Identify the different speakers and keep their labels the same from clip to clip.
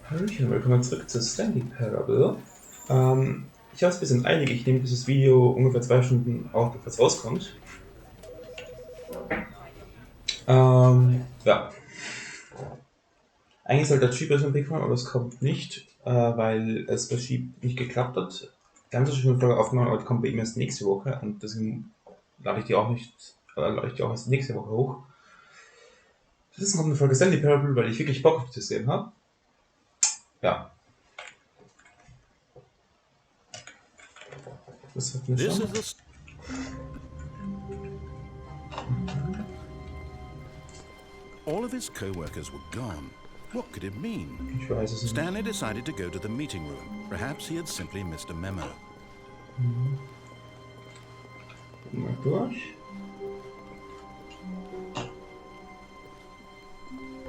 Speaker 1: Hallöchen, willkommen zurück zu Stanley Parable. Ich habe es ein bisschen eilig, ich nehme dieses Video ungefähr 2 Stunden auf, bevor es rauskommt. Ja. Eigentlich sollte der Typ ein Big aber es kommt nicht, weil es bei Sheep nicht geklappt hat. Ganz so schöne Folge aufgenommen, aber die kommt bei ihm erst nächste Woche und deswegen lade ich die auch erst nächste Woche hoch. Das ist noch eine Folge Stanley Parable, weil ich wirklich Bock auf das System habe. Ja. Das hat mir schon.
Speaker 2: All of his co-workers were gone. What could it mean?
Speaker 1: Ich weiß es nicht.
Speaker 2: Stanley decided to go to the meeting room. Perhaps he had simply missed a memo.
Speaker 1: Mal durch.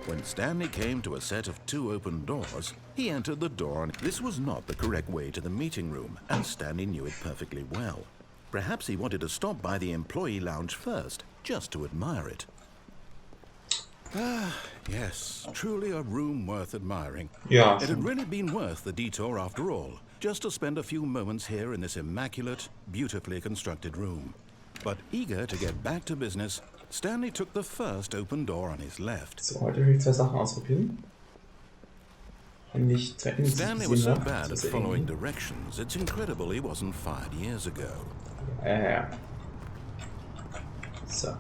Speaker 2: When Stanley came to a set of 2 open doors, he entered the door and this was not the correct way to the meeting room, and Stanley knew it perfectly well. Perhaps he wanted to stop by the employee lounge first, just to admire it. Ah, yes, truly a room worth admiring.
Speaker 1: Ja.
Speaker 2: It had really been worth the detour after all, just to spend a few moments here in this immaculate, beautifully constructed room. But eager to get back to business, Stanley took the first open door on his left.
Speaker 1: So, heute will ich 2 Sachen ausprobieren. Nicht 2
Speaker 2: Stanley was so bad at following directions, it's incredible he wasn't fired years ago.
Speaker 1: Ja. So.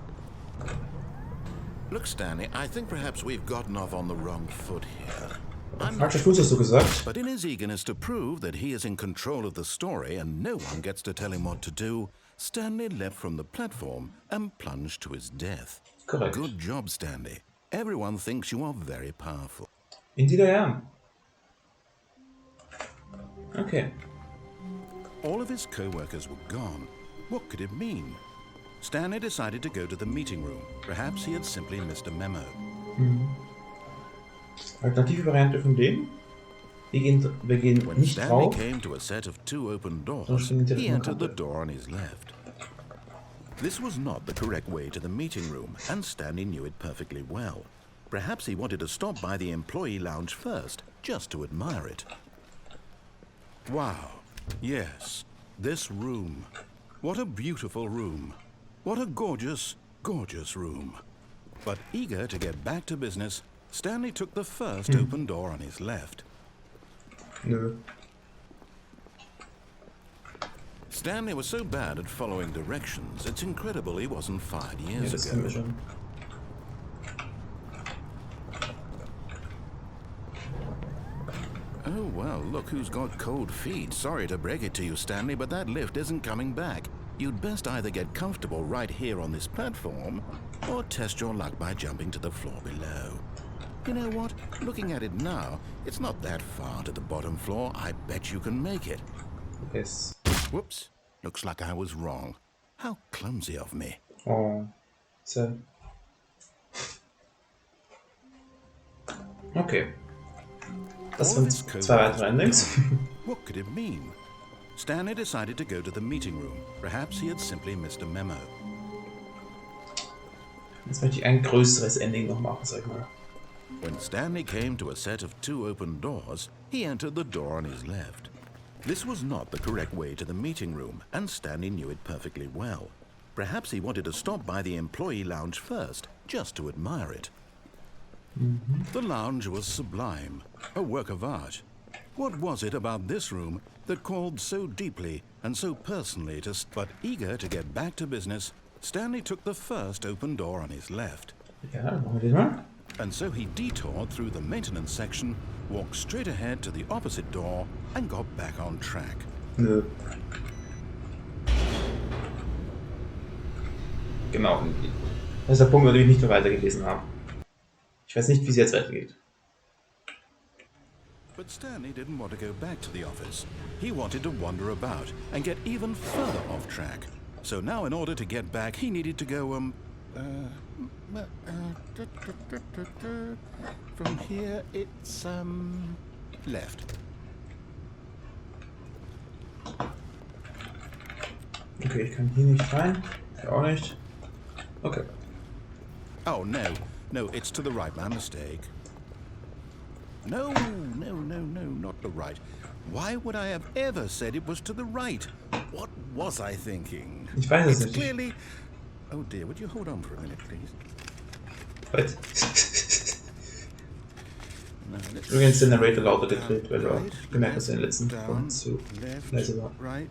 Speaker 2: Look, Stanley, I think perhaps we've gotten off on the wrong foot here.
Speaker 1: Falscher Fuß hast du gesagt?
Speaker 2: But in his eagerness to prove that he is in control of the story and no one gets to tell him what to do, Stanley leapt from the platform and plunged to his death.
Speaker 1: Korrekt.
Speaker 2: Good job, Stanley. Everyone thinks you are very powerful.
Speaker 1: Indeed I am. Okay.
Speaker 2: All of his co-workers were gone. What could it mean? Stanley decided to go to the meeting room. Perhaps he had simply missed a memo.
Speaker 1: Alternative Variante von dem. Wir gehen
Speaker 2: When
Speaker 1: nicht
Speaker 2: Stanley
Speaker 1: drauf.
Speaker 2: came to a set of 2 open doors,
Speaker 1: Sondern
Speaker 2: he entered the
Speaker 1: Kante.
Speaker 2: door on his left. This was not the correct way to the meeting room, and Stanley knew it perfectly well. Perhaps he wanted to stop by the employee lounge first, just to admire it. Wow. Yes, this room. What a beautiful room. What a gorgeous, gorgeous room. But eager to get back to business, Stanley took the first open door on his left.
Speaker 1: Nö.
Speaker 2: Stanley was so bad at following directions, it's incredible he wasn't fired
Speaker 1: Ja,
Speaker 2: years
Speaker 1: das kennen wir
Speaker 2: ago.
Speaker 1: schon.
Speaker 2: Oh, well, look who's got cold feet. Sorry to break it to you, Stanley, but that lift isn't coming back. You'd best either get comfortable right here on this platform, or test your luck by jumping to the floor below. You know what? Looking at it now, it's not that far to the bottom floor. I bet you can make it.
Speaker 1: Yes.
Speaker 2: Whoops. Looks like I was wrong. How clumsy of me.
Speaker 1: Oh. So. Okay. Das
Speaker 2: All
Speaker 1: sind
Speaker 2: his
Speaker 1: 2
Speaker 2: co-workers
Speaker 1: weitere
Speaker 2: were
Speaker 1: Endings.
Speaker 2: gone. What could it mean? Stanley decided to go to the meeting room. Perhaps he had simply missed a memo.
Speaker 1: Jetzt möchte ich ein größeres Ending noch machen, sag ich mal.
Speaker 2: When Stanley came to a set of 2 open doors, he entered the door on his left. This was not the correct way to the meeting room, and Stanley knew it perfectly well. Perhaps he wanted to stop by the employee lounge first, just to admire it. The lounge was sublime, a work of art. What was it about this room that called so deeply and so personally to... But eager to get back to business, Stanley took the first open door on his left.
Speaker 1: Ja, machen wir den mal.
Speaker 2: And so he detoured through the maintenance section, walked straight ahead to the opposite door, and got back on track.
Speaker 1: Nö. Genau. Das ist der Punkt, an dem ich nicht mehr weitergelesen habe. Ich weiß nicht, wie es jetzt weitergeht.
Speaker 2: But Stanley didn't want to go back to the office. He wanted to wander about and get even further off track. So now in order to get back, he needed to go, from here it's, left.
Speaker 1: Okay, ich kann hier nicht rein. Hier auch nicht. Okay.
Speaker 2: Oh, no. No, it's to the right, my mistake. No, not the right. Why would I have ever said it was to the right? What was I thinking?
Speaker 1: Ich weiß es
Speaker 2: It's
Speaker 1: nicht.
Speaker 2: clearly... Oh dear, would you hold on for a minute, please?
Speaker 1: Was?
Speaker 2: No, let's
Speaker 1: Übrigens den Narrator lauter gedreht, weil
Speaker 2: right,
Speaker 1: du gemerkt hast, in den letzten
Speaker 2: down,
Speaker 1: Folgen zu
Speaker 2: left,
Speaker 1: leise war.
Speaker 2: right.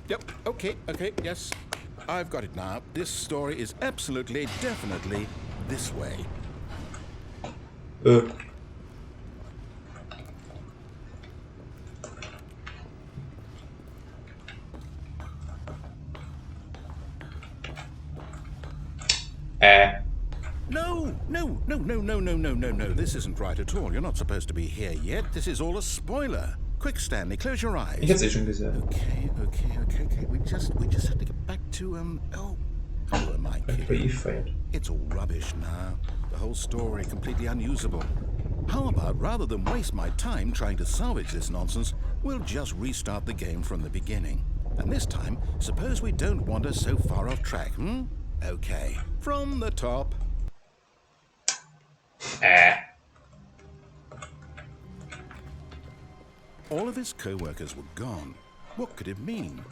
Speaker 2: Yep, okay, yes. I've got it now. This story is absolutely, definitely this way. No. This isn't right at all. You're not supposed to be here yet. This is all a spoiler. Quick, Stanley, close your eyes.
Speaker 1: Ich hab's eh schon gesehen.
Speaker 2: Okay. We just have to get back to, oh, am I kidding? It's all rubbish now. The whole story completely unusable. How about, rather than waste my time trying to salvage this nonsense, we'll just restart the game from the beginning. And this time, suppose we don't wander so far off track, Okay, from the top. All of his co-workers were gone. What could it mean?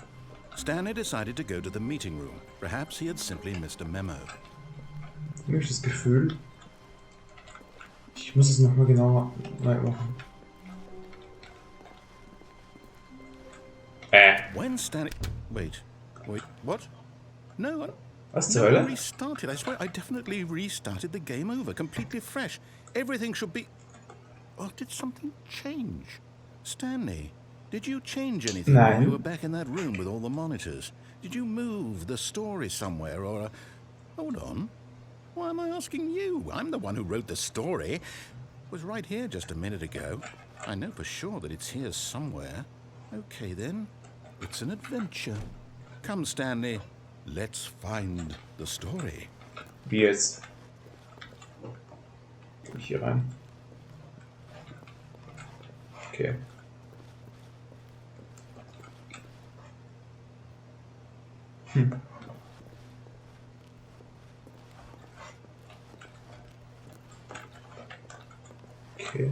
Speaker 2: Stanley decided to go to the meeting room. Perhaps he had simply missed a memo.
Speaker 1: Ich habe das Gefühl, ich muss es nochmal genauer machen.
Speaker 2: When Stanley... Wait, what? No,
Speaker 1: Was zur Hölle?
Speaker 2: Restarted. I swear, I definitely restarted the game over, completely fresh. Everything should be... Or did something change? Stanley, did you change anything when you were back in that room with all the monitors? Did you move the story somewhere or... Hold on. Why am I asking you? I'm the one who wrote the story. It was right here just a minute ago. I know for sure that it's here somewhere. Okay then, it's an adventure. Come, Stanley, let's find the story.
Speaker 1: Wie jetzt? Komm ich hier rein? Okay. Okay.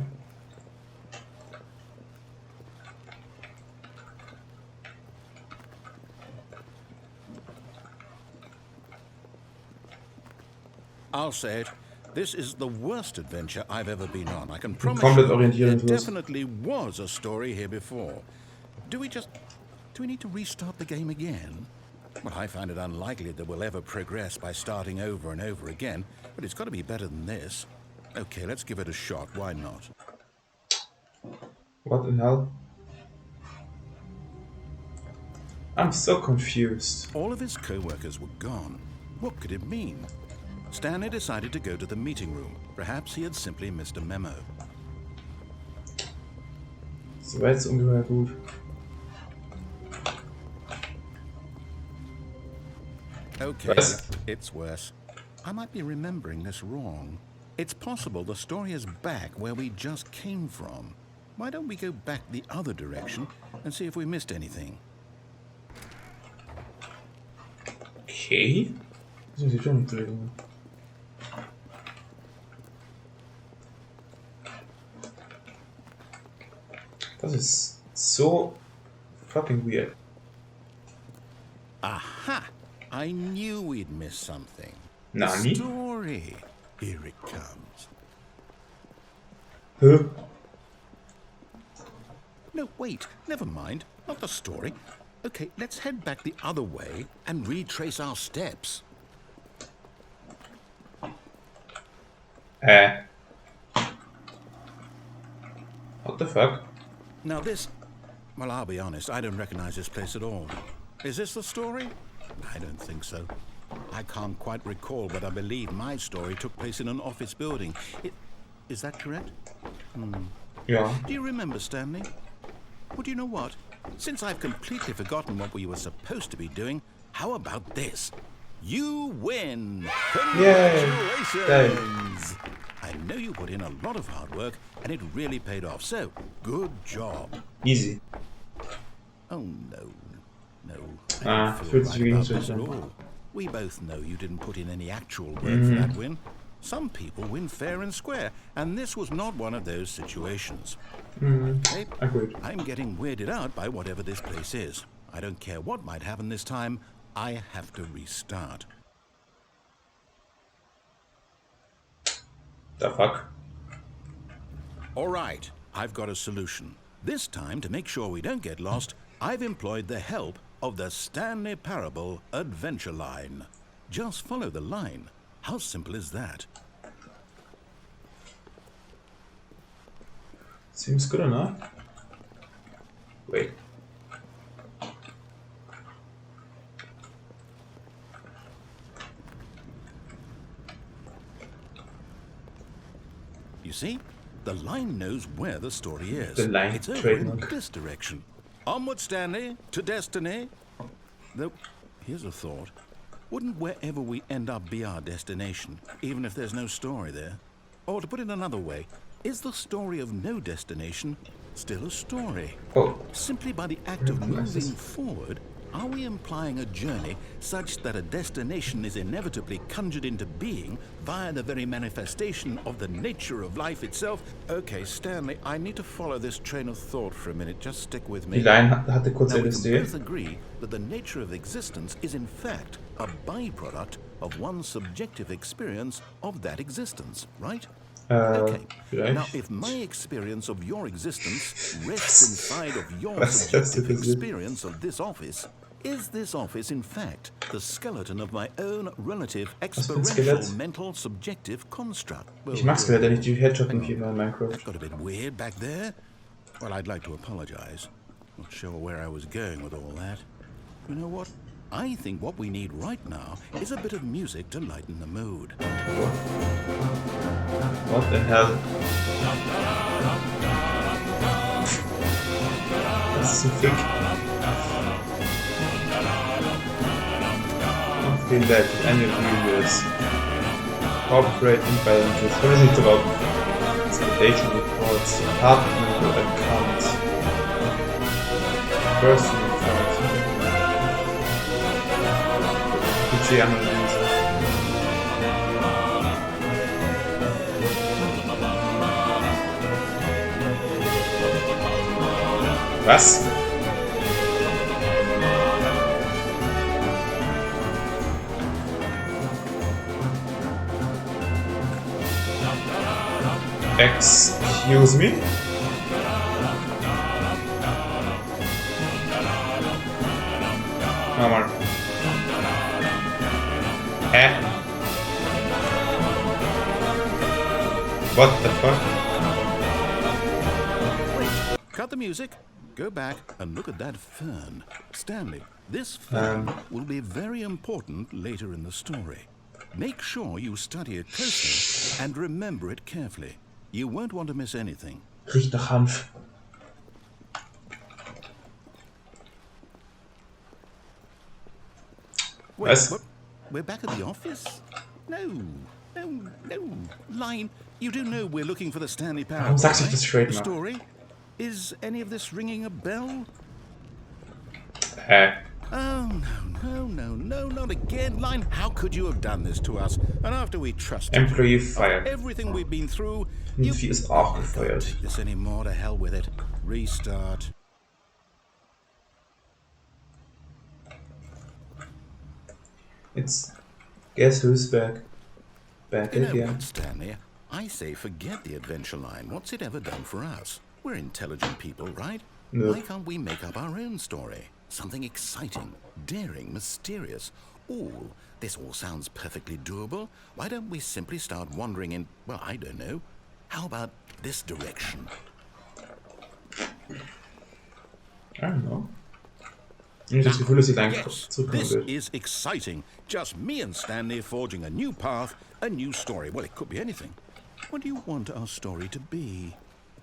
Speaker 2: I'll say it. This is the worst adventure I've ever been on. I can promise you there definitely was a story here before. Do we need to restart the game again? Well, I find it unlikely that we'll ever progress by starting over and over again, but it's got to be better than this. Okay, let's give it a shot. Why not?
Speaker 1: What the hell? I'm so confused.
Speaker 2: All of his co-workers were gone. What could it mean? Stanley decided to go to the meeting room. Perhaps he had simply missed a memo.
Speaker 1: So weit ist ungefähr gut.
Speaker 2: Okay, it's worse. I might be remembering this wrong. It's possible the story is back where we just came from. Why don't we go back the other direction and see if we missed anything?
Speaker 1: Okay. Das ist schon drin. Das ist so fucking weird.
Speaker 2: Aha! I knew we'd miss something.
Speaker 1: Nani?
Speaker 2: Story. Here it comes.
Speaker 1: Huh?
Speaker 2: No, wait. Never mind. Not the story. Okay, let's head back the other way and retrace our steps.
Speaker 1: What the fuck?
Speaker 2: Now this... Well, I'll be honest, I don't recognize this place at all. Is this the story? I don't think so. I can't quite recall, but I believe my story took place in an office building. Is that correct?
Speaker 1: Yeah.
Speaker 2: Do you remember, Stanley? Well, do you know what? Since I've completely forgotten what we were supposed to be doing, how about this? You win! Congratulations! I know you put in a lot of hard work, and it really paid off, so good job.
Speaker 1: Easy.
Speaker 2: Oh, no. I don't feel
Speaker 1: fühlt sich
Speaker 2: right
Speaker 1: wie
Speaker 2: about
Speaker 1: so
Speaker 2: this at all. We both know you didn't put in any actual work for that win, Some people win fair and square, and this was not one of those situations. Okay,
Speaker 1: Agreed.
Speaker 2: I'm getting weirded out by whatever this place is. I don't care what might happen this time. I have to restart.
Speaker 1: The fuck?
Speaker 2: All right, I've got a solution. This time, to make sure we don't get lost, I've employed the help of the Stanley Parable adventure line. Just follow the line. How simple is that?
Speaker 1: Seems good enough. Wait.
Speaker 2: You see? The line knows where the story is.
Speaker 1: The line
Speaker 2: it's over
Speaker 1: trademark.
Speaker 2: in this direction. Onward, Stanley, to destiny. Though, here's a thought. Wouldn't wherever we end up be our destination, even if there's no story there? Or to put it another way, is the story of no destination still a story?
Speaker 1: Oh,
Speaker 2: Simply by the act of moving forward, are we implying a journey such that a destination is inevitably conjured into being via the very manifestation of the nature of life itself? Okay, Stanley, I need to follow this train of thought for a minute. Just stick with me.
Speaker 1: die Line hatte kurz
Speaker 2: Now, we can
Speaker 1: LSD.
Speaker 2: both agree that the nature of existence is in fact a byproduct of one's subjective experience of that existence, right? Okay. Now,
Speaker 1: Vielleicht.
Speaker 2: if my experience of your existence rests inside of your
Speaker 1: Was das
Speaker 2: subjective
Speaker 1: denn für Sinn?
Speaker 2: experience of this office, is this office in fact the skeleton of my own relative
Speaker 1: für ein
Speaker 2: experiential
Speaker 1: Skelett?
Speaker 2: mental subjective construct? Well,
Speaker 1: Ich mag's wieder, nicht die Headshotten hier in Minecraft.
Speaker 2: that got a bit weird back there. Well, I'd like to apologize. Not sure where I was going with all that. You know what? I think what we need right now is a bit of music to lighten the mood.
Speaker 1: What the hell? Das ist ein Fick. Vielen Dank, eine Videos. Corporate Imbalances. What is it about? Expectation reports. Partner account. Personal account. Budgetanalyse. Was? Excuse me? Nochmal. Hä? What the fuck?
Speaker 2: Wait, cut the music, go back and look at that fern. Stanley, this fern will be very important later in the story. Make sure you study it closely and remember it carefully. You won't want to miss anything.
Speaker 1: Riecht nach Hanf.
Speaker 2: Wait,
Speaker 1: Was?
Speaker 2: what? We're back at the office? No. Line, you do know we're looking for the Stanley Parable,
Speaker 1: Warum sagst du
Speaker 2: right?
Speaker 1: das straight
Speaker 2: The
Speaker 1: now?
Speaker 2: story? Is any of this ringing a bell?
Speaker 1: Hä?
Speaker 2: Oh, no, not again. Line, how could you have done this to us? And after we trusted
Speaker 1: Employee
Speaker 2: you,
Speaker 1: fired.
Speaker 2: everything we've been through,
Speaker 1: Und
Speaker 2: you
Speaker 1: sie ist auch
Speaker 2: can't
Speaker 1: gefeuert.
Speaker 2: take this anymore. To hell with it. Restart.
Speaker 1: It's guess who's back? Back
Speaker 2: You know
Speaker 1: again.
Speaker 2: what, Stanley? I say forget the adventure line. What's it ever done for us? We're intelligent people, right?
Speaker 1: No.
Speaker 2: Why can't we make up our own story? Something exciting, daring, mysterious. Ooh, this all sounds perfectly doable. Why don't we simply start wandering in, well, I don't know. How about this direction?
Speaker 1: I don't know. Ich habe das Gefühl, dass sie lang
Speaker 2: Yes,
Speaker 1: zurückkommen
Speaker 2: this
Speaker 1: wird.
Speaker 2: is exciting. Just me and Stanley forging a new path, a new story. Well, it could be anything. What do you want our story to be?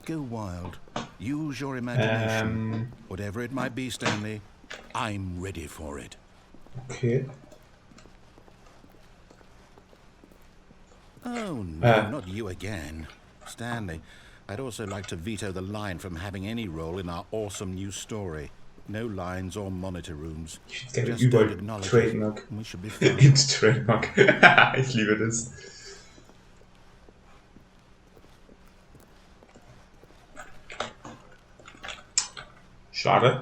Speaker 2: Go wild. Use your imagination. Whatever it might be, Stanley, I'm ready for it.
Speaker 1: Okay.
Speaker 2: Oh, no, not you again. Stanley, I'd also like to veto the line from having any role in our awesome new story. No lines or monitor rooms.
Speaker 1: Ich hätte gerne
Speaker 2: Just don't
Speaker 1: überall
Speaker 2: acknowledge it,
Speaker 1: Trademark.
Speaker 2: and we should be fine.
Speaker 1: It's Trademark. Ich liebe das. Schade.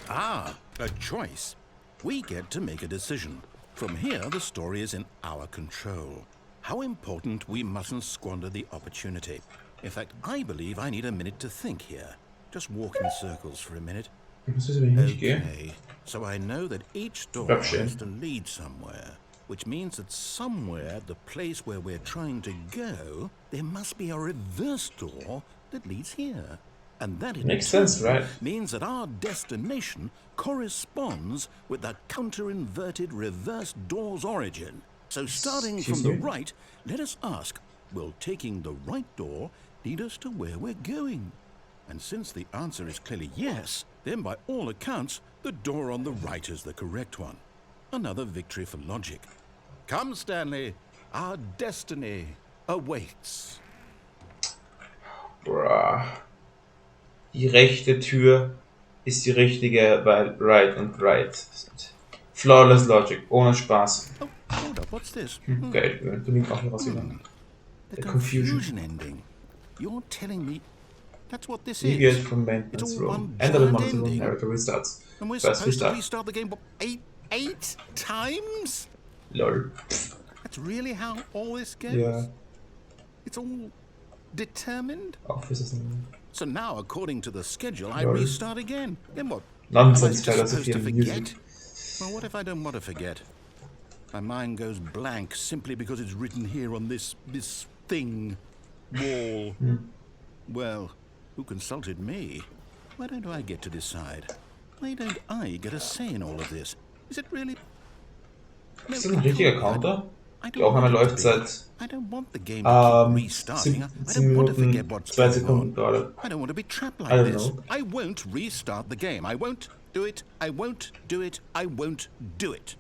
Speaker 2: Ah, a choice. We get to make a decision. From here, the story is in our control. How important we mustn't squander the opportunity. In fact, I believe I need a minute to think here. Just walk in circles for a minute. Okay, so I know that each door has to lead somewhere, which means that somewhere, the place where we're trying to go, there must be a reverse door that leads here. And that in
Speaker 1: Makes sense, right?
Speaker 2: means that our destination corresponds with the counter-inverted reverse door's origin. So starting from the right, let us ask, will taking the right door lead us to where we're going? And since the answer is clearly yes, then by all accounts, the door on the right is the correct one. Another victory for logic. Come, Stanley, our destiny awaits.
Speaker 1: Bruh. Die rechte Tür ist die richtige, weil right und right sind. Flawless Logic, ohne Spaß.
Speaker 2: Oh, hold up, what's this?
Speaker 1: Okay, du nimmst auch hier was wieder.
Speaker 2: The confusion ending. You're telling me that's what this is?
Speaker 1: Deviate from maintenance room. Enter the monitor room, narrator restarts.
Speaker 2: And we're supposed to restart the game eight times?
Speaker 1: Lol.
Speaker 2: That's really how all this goes?
Speaker 1: Yeah.
Speaker 2: It's all determined?
Speaker 1: Offices.
Speaker 2: So now, according to the schedule, I restart again. Then what?
Speaker 1: Nonsense,
Speaker 2: am I supposed to forget? Well, what if I don't want to forget? My mind goes blank simply because it's written here on this thing, wall. Well, who consulted me? Why don't I get to decide? Why don't I get a say in all of this? Is it really? No,
Speaker 1: ist das ein richtiger Counter? Die Aufnahme läuft seit 17 Minuten, 2 Sekunden gerade.
Speaker 2: I don't want to be trapped like this. I won't restart the game. I won't do it. I won't do it. I won't do it.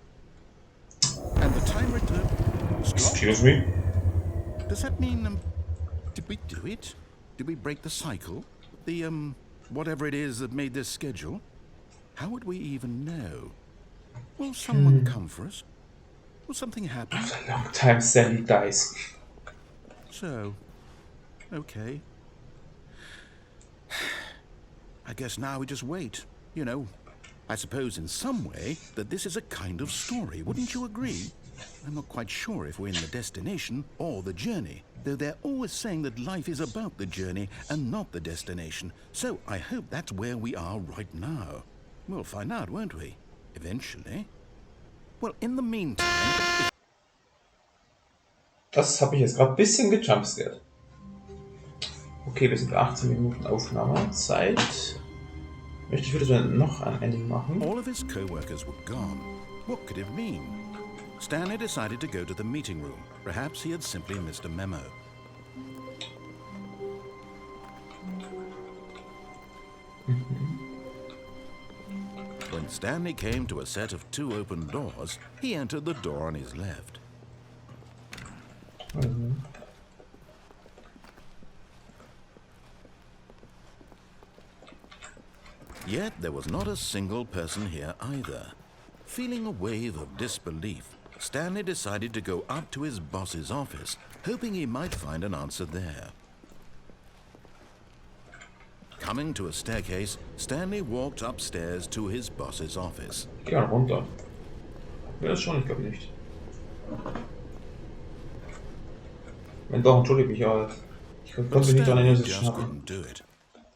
Speaker 2: And the timer stopped.
Speaker 1: Excuse me?
Speaker 2: Does that mean, did we do it? Did we break the cycle? The, whatever it is that made this schedule? How would we even know? Will someone come for us? Will something happen?
Speaker 1: After a long time, Stanley dies.
Speaker 2: So, okay. I guess now we just wait. You know, I suppose in some way that this is a kind of story, wouldn't you agree? I'm not quite sure if we're in the destination or the journey, though they're always saying that life is about the journey and not the destination. So I hope that's where we are right now. We'll find out, won't we? Eventually. Well, in the meantime...
Speaker 1: Das habe ich jetzt gerade ein bisschen gejumpscared. Okay, wir sind 18 Minuten Aufnahmezeit. Ich würde noch ein Ending machen.
Speaker 2: All of his co-workers were gone. What could it mean? Stanley decided to go to the meeting room. Perhaps he had simply missed a memo. When Stanley came to a set of 2 open doors, he entered the door on his left. Yet there was not a single person here either. Feeling a wave of disbelief, Stanley decided to go up to his boss's office, hoping he might find an answer there. Coming to a staircase, Stanley walked upstairs to his boss's office.
Speaker 1: Geh mal runter. Ja, das schon, ich glaube nicht. Wenn doch, entschuldige mich, aber ich konnte mich nicht daran erinnern, dass ich es schaffe.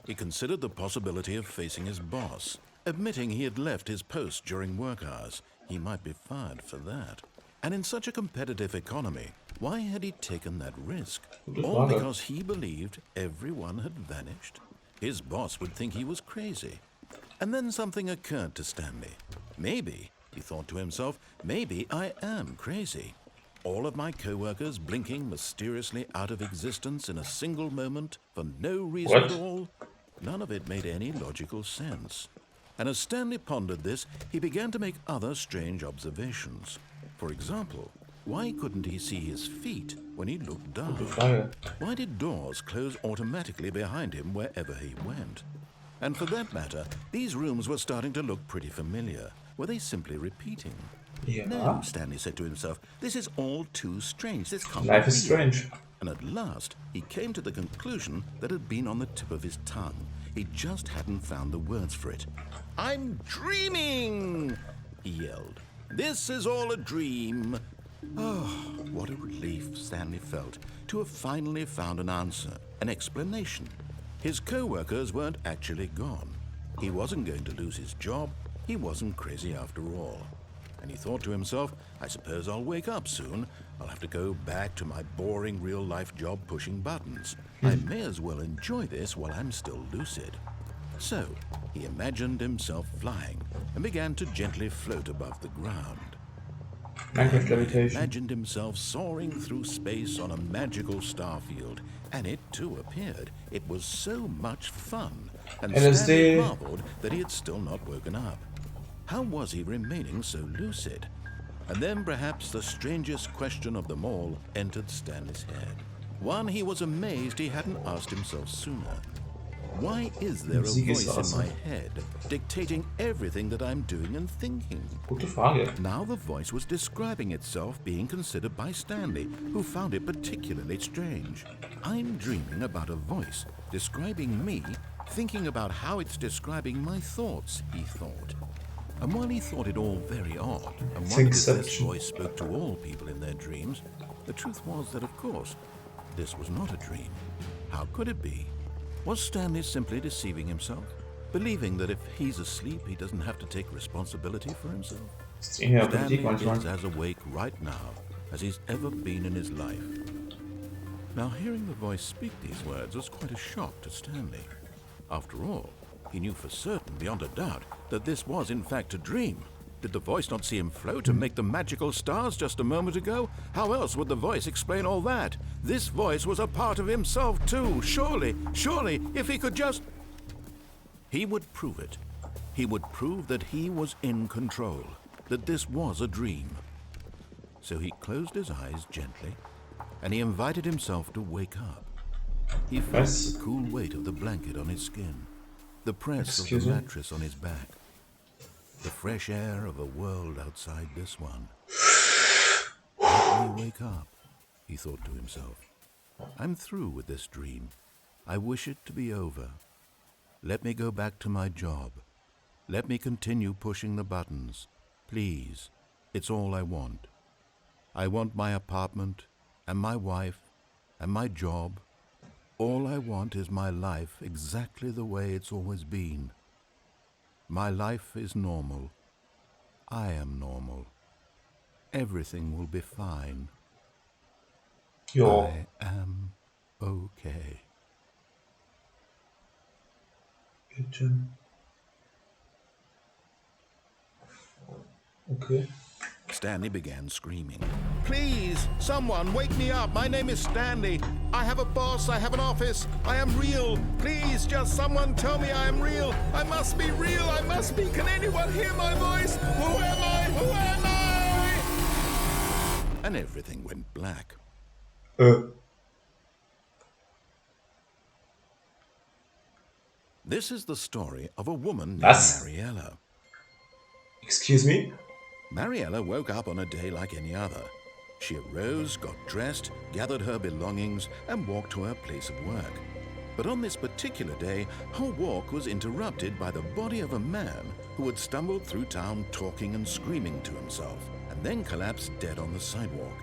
Speaker 2: He considered the possibility of facing his boss, admitting he had left his post during work hours. He might be fired for that. And in such a competitive economy, why had he taken that risk? All because he believed everyone had vanished? His boss would think he was crazy. And then something occurred to Stanley. Maybe, he thought to himself, maybe I am crazy. All of my co-workers blinking mysteriously out of existence in a single moment for no reason at all. None of it made any logical sense. And as Stanley pondered this, he began to make other strange observations. For example, why couldn't he see his feet when he looked down? Why did doors close automatically behind him wherever he went? And for that matter, these rooms were starting to look pretty familiar. Were they simply repeating?
Speaker 1: Yeah.
Speaker 2: No, Stanley said to himself, this is all too strange. This can't
Speaker 1: Life
Speaker 2: be
Speaker 1: is
Speaker 2: real.
Speaker 1: strange.
Speaker 2: and at last he came to the conclusion that had been on the tip of his tongue. He just hadn't found the words for it. "I'm dreaming!" he yelled. "This is all a dream." Oh, what a relief Stanley felt to have finally found an answer, an explanation. His co-workers weren't actually gone. He wasn't going to lose his job. He wasn't crazy after all. And he thought to himself, I suppose I'll wake up soon. I'll have to go back to my boring real-life job pushing buttons. I may as well enjoy this while I'm still lucid. So he imagined himself flying and began to gently float above the ground. He imagined himself soaring through space on a magical star field, and it too appeared. It was so much fun, and Stanley marveled that he had still not woken up. How was he remaining so lucid? And then perhaps the strangest question of them all entered Stanley's head. One he was amazed he hadn't asked himself sooner. Why is there a voice in my head dictating everything that I'm doing and thinking?
Speaker 1: Gute Frage.
Speaker 2: Now the voice was describing itself being considered by Stanley, who found it particularly strange. I'm dreaming about a voice describing me, thinking about how it's describing my thoughts, he thought. And while he thought it all very odd, and wondered if this voice spoke to all people in their dreams, the truth was that, of course, this was not a dream. How could it be? Was Stanley simply deceiving himself, believing that if he's asleep, he doesn't have to take responsibility for himself? Stanley is as awake right now as he's ever been in his life. Now, hearing the voice speak these words was quite a shock to Stanley. After all, he knew for certain, beyond a doubt, that this was in fact a dream. Did the voice not see him float and make the magical stars just a moment ago? How else would the voice explain all that? This voice was a part of himself too. Surely, if he could just... He would prove it. He would prove that he was in control, that this was a dream. So he closed his eyes gently, and he invited himself to wake up. He felt the cool weight of the blanket on his skin, the press of the mattress on his back, the fresh air of a world outside this one. Let me wake up, he thought to himself. I'm through with this dream. I wish it to be over. Let me go back to my job. Let me continue pushing the buttons. Please, it's all I want. I want my apartment and my wife and my job. All I want is my life exactly the way it's always been. My life is normal. I am normal. Everything will be fine. I am okay.
Speaker 1: Okay.
Speaker 2: Stanley began screaming. Please, someone, wake me up. My name is Stanley. I have a boss. I have an office. I am real. Please, just someone tell me I am real. I must be real. I must be. Can anyone hear my voice? Who am I? Who am I? And everything went black. This is the story of a woman named Mariella.
Speaker 1: Excuse me?
Speaker 2: Mariella woke up on a day like any other. She arose, got dressed, gathered her belongings, and walked to her place of work. But on this particular day, her walk was interrupted by the body of a man who had stumbled through town talking and screaming to himself, and then collapsed dead on the sidewalk.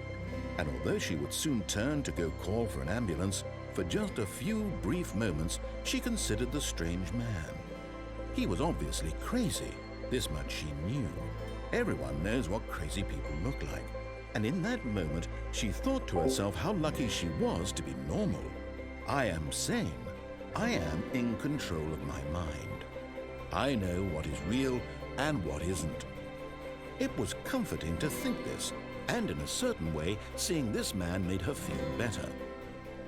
Speaker 2: And although she would soon turn to go call for an ambulance, for just a few brief moments, she considered the strange man. He was obviously crazy. This much she knew. Everyone knows what crazy people look like. And in that moment, she thought to herself how lucky she was to be normal. I am sane. I am in control of my mind. I know what is real and what isn't. It was comforting to think this, and in a certain way, seeing this man made her feel better.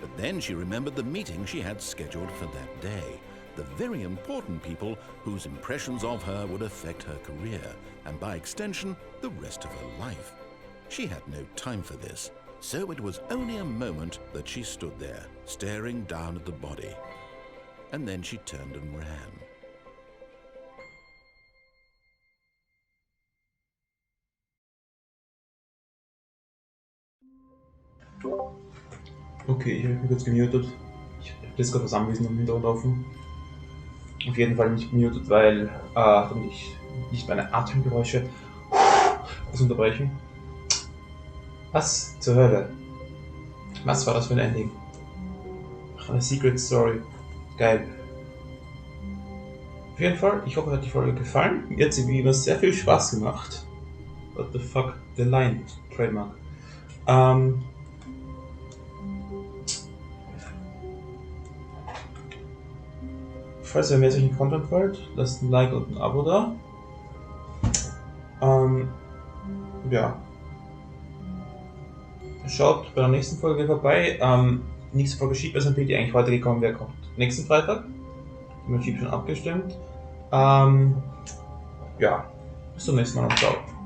Speaker 2: But then she remembered the meeting she had scheduled for that day. The very important people whose impressions of her would affect her career, and by extension, the rest of her life. She had no time for this, so it was only a moment that she stood there, staring down at the body. And then she turned and ran.
Speaker 1: Okay, ich habe mich kurz gemutet. Ich habe jetzt gerade was Anwesen im Hintergrund offen. Auf jeden Fall nicht gemutet, weil ich nicht meine Atemgeräusche unterbrechen. Was zur Hölle? Was war das für ein Ending? Ach, eine Secret Story. Geil. Auf jeden Fall, ich hoffe, euch hat die Folge gefallen. Mir hat sie wie immer sehr viel Spaß gemacht. What the fuck? The Line. Trademark. Falls ihr mehr solchen Content wollt, lasst ein Like und ein Abo da. Ja. Schaut bei der nächsten Folge vorbei. Nächste Folge Ski-SMP, die eigentlich heute gekommen wäre, kommt nächsten Freitag. Mit Schieb schon abgestimmt. Ja. Bis zum nächsten Mal und ciao.